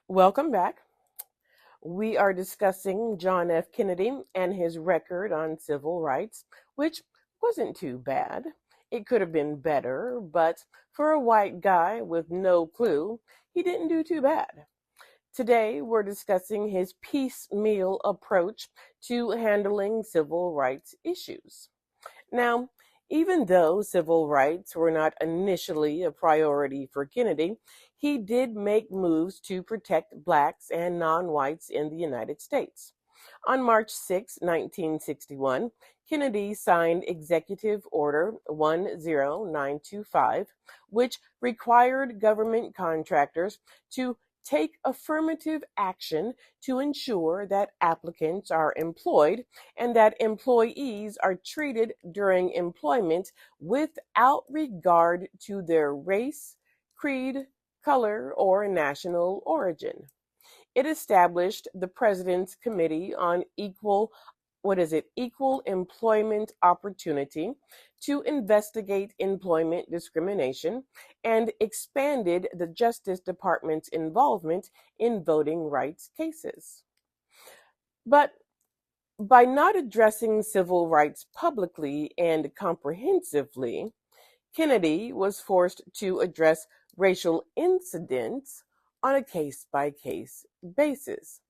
Welcome back. We are discussing John F. Kennedy and his record on civil rights, which wasn't too bad. It could have been better, but for a white guy with no clue, he didn't do too bad. Today, we're discussing his piecemeal approach to handling civil rights issues. Now, even though civil rights were not initially a priority for Kennedy, he did make moves to protect blacks and non whites in the United States. On March 6, 1961, Kennedy signed Executive Order 10925, which required government contractors to take affirmative action to ensure that applicants are employed and that employees are treated during employment without regard to their race, creed, color, or national origin. It established the President's Committee on Equal Employment Opportunity to investigate employment discrimination and expanded the Justice Department's involvement in voting rights cases. But by not addressing civil rights publicly and comprehensively, Kennedy was forced to address racial incidents on a case by case basis,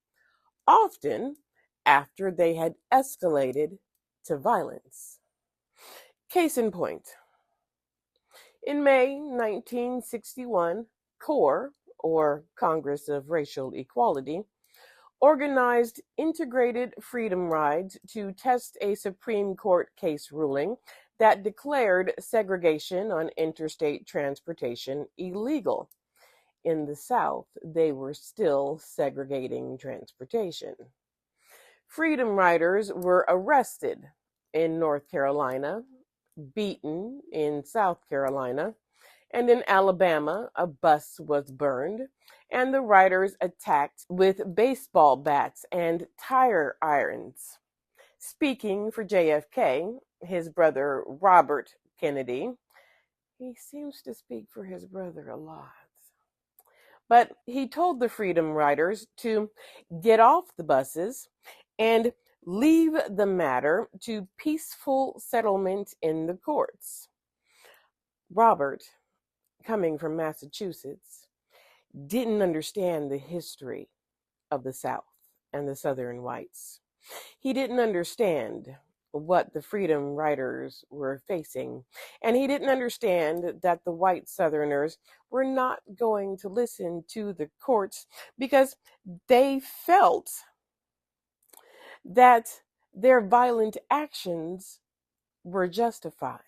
often after they had escalated to violence. Case in point, in May 1961, CORE, or Congress of Racial Equality, organized integrated freedom rides to test a Supreme Court case ruling that declared segregation on interstate transportation illegal. In the South, they were still segregating transportation. Freedom riders were arrested in North Carolina, beaten in South Carolina, and in Alabama, a bus was burned, and the riders attacked with baseball bats and tire irons. Speaking for JFK, his brother Robert Kennedy, he seems to speak for his brother a lot. But he told the Freedom Riders to get off the buses and leave the matter to peaceful settlement in the courts. Robert, coming from Massachusetts, didn't understand the history of the South and the Southern whites. He didn't understand what the Freedom Riders were facing, and he didn't understand that the white Southerners were not going to listen to the courts because they felt that their violent actions were justified.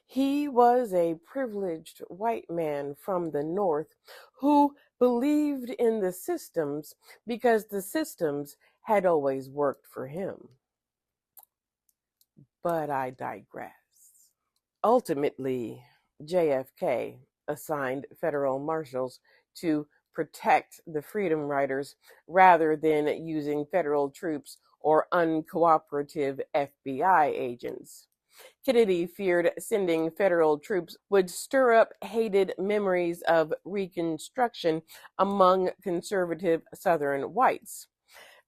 He was a privileged white man from the North who believed in the systems because the systems had always worked for him. But I digress. Ultimately, JFK assigned federal marshals to protect the Freedom Riders rather than using federal troops or uncooperative FBI agents. Kennedy feared sending federal troops would stir up hated memories of Reconstruction among conservative Southern whites.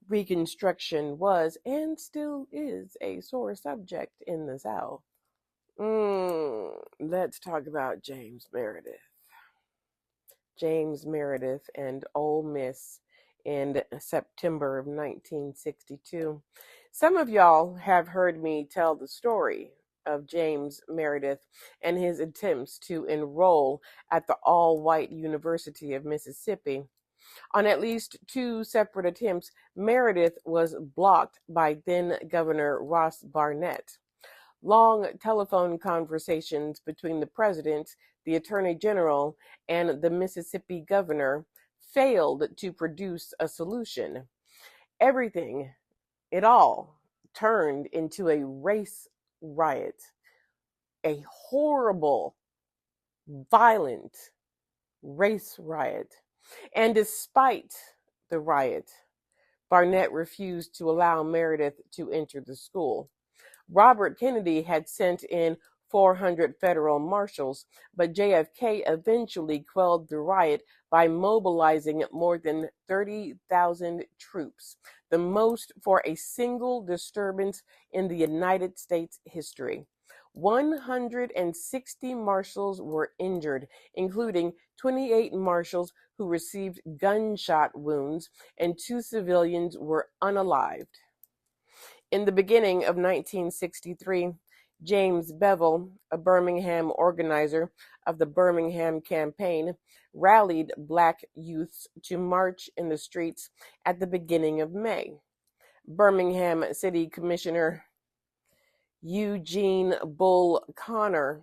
Reconstruction was and still is a sore subject in the South. Let's talk about James Meredith. James Meredith and Ole Miss in September of 1962. Some of y'all have heard me tell the story of James Meredith and his attempts to enroll at the all-white University of Mississippi. On at least two separate attempts, Meredith was blocked by then Governor Ross Barnett. Long telephone conversations between the president, the attorney general, and the Mississippi governor failed to produce a solution. Everything, it all, turned into a race riot, a horrible, violent race riot. And despite the riot, Barnett refused to allow Meredith to enter the school. Robert Kennedy had sent in 400 federal marshals, but JFK eventually quelled the riot by mobilizing more than 30,000 troops, the most for a single disturbance in the United States history. 160 marshals were injured, including 28 marshals who received gunshot wounds, and 2 civilians were unalived. In the beginning of 1963, James Bevel, a Birmingham organizer of the Birmingham Campaign, rallied black youths to march in the streets at the beginning of May. Birmingham City Commissioner Eugene Bull Connor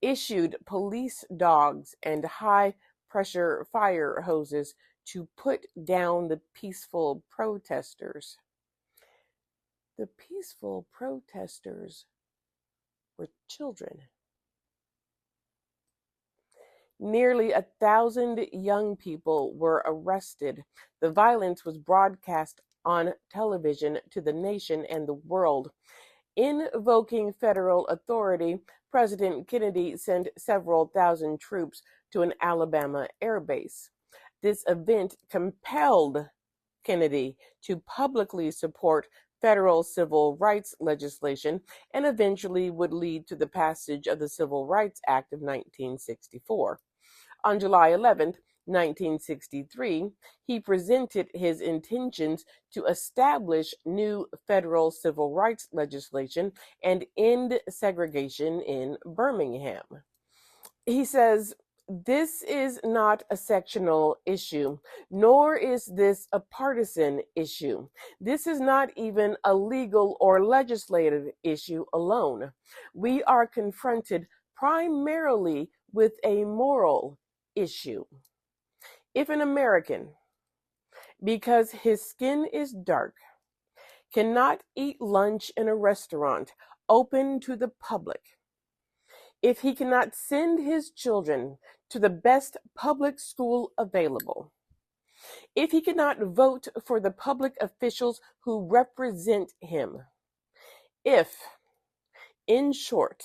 issued police dogs and high-pressure fire hoses to put down the peaceful protesters. The peaceful protesters were children. Nearly 1,000 young people were arrested. The violence was broadcast on television to the nation and the world. Invoking federal authority, President Kennedy sent several thousand troops to an Alabama air base. This event compelled Kennedy to publicly support federal civil rights legislation and eventually would lead to the passage of the Civil Rights Act of 1964. On July 11, 1963, he presented his intentions to establish new federal civil rights legislation and end segregation in Birmingham. He says, "This is not a sectional issue, nor is this a partisan issue. This is not even a legal or legislative issue alone. We are confronted primarily with a moral issue. If an American, because his skin is dark, cannot eat lunch in a restaurant open to the public, if he cannot send his children to the best public school available, if he cannot vote for the public officials who represent him, if, in short,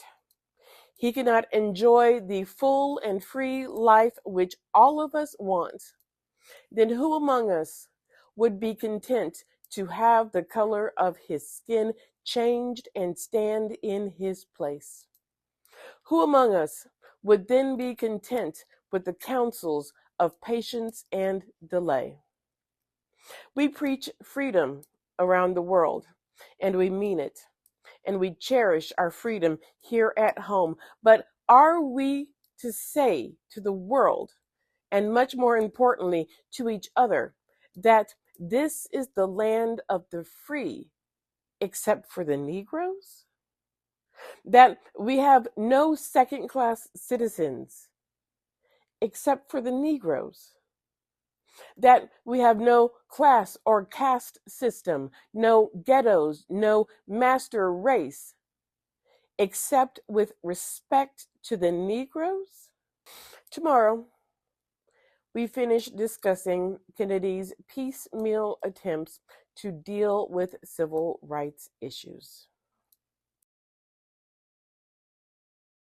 he cannot enjoy the full and free life which all of us want, then who among us would be content to have the color of his skin changed and stand in his place? Who among us would then be content with the counsels of patience and delay? We preach freedom around the world, and we mean it, and we cherish our freedom here at home. But are we to say to the world, and much more importantly to each other, that this is the land of the free, except for the Negroes? That we have no second-class citizens, except for the Negroes? That we have no class or caste system, no ghettos, no master race, except with respect to the Negroes? Tomorrow, we finish discussing Kennedy's piecemeal attempts to deal with civil rights issues.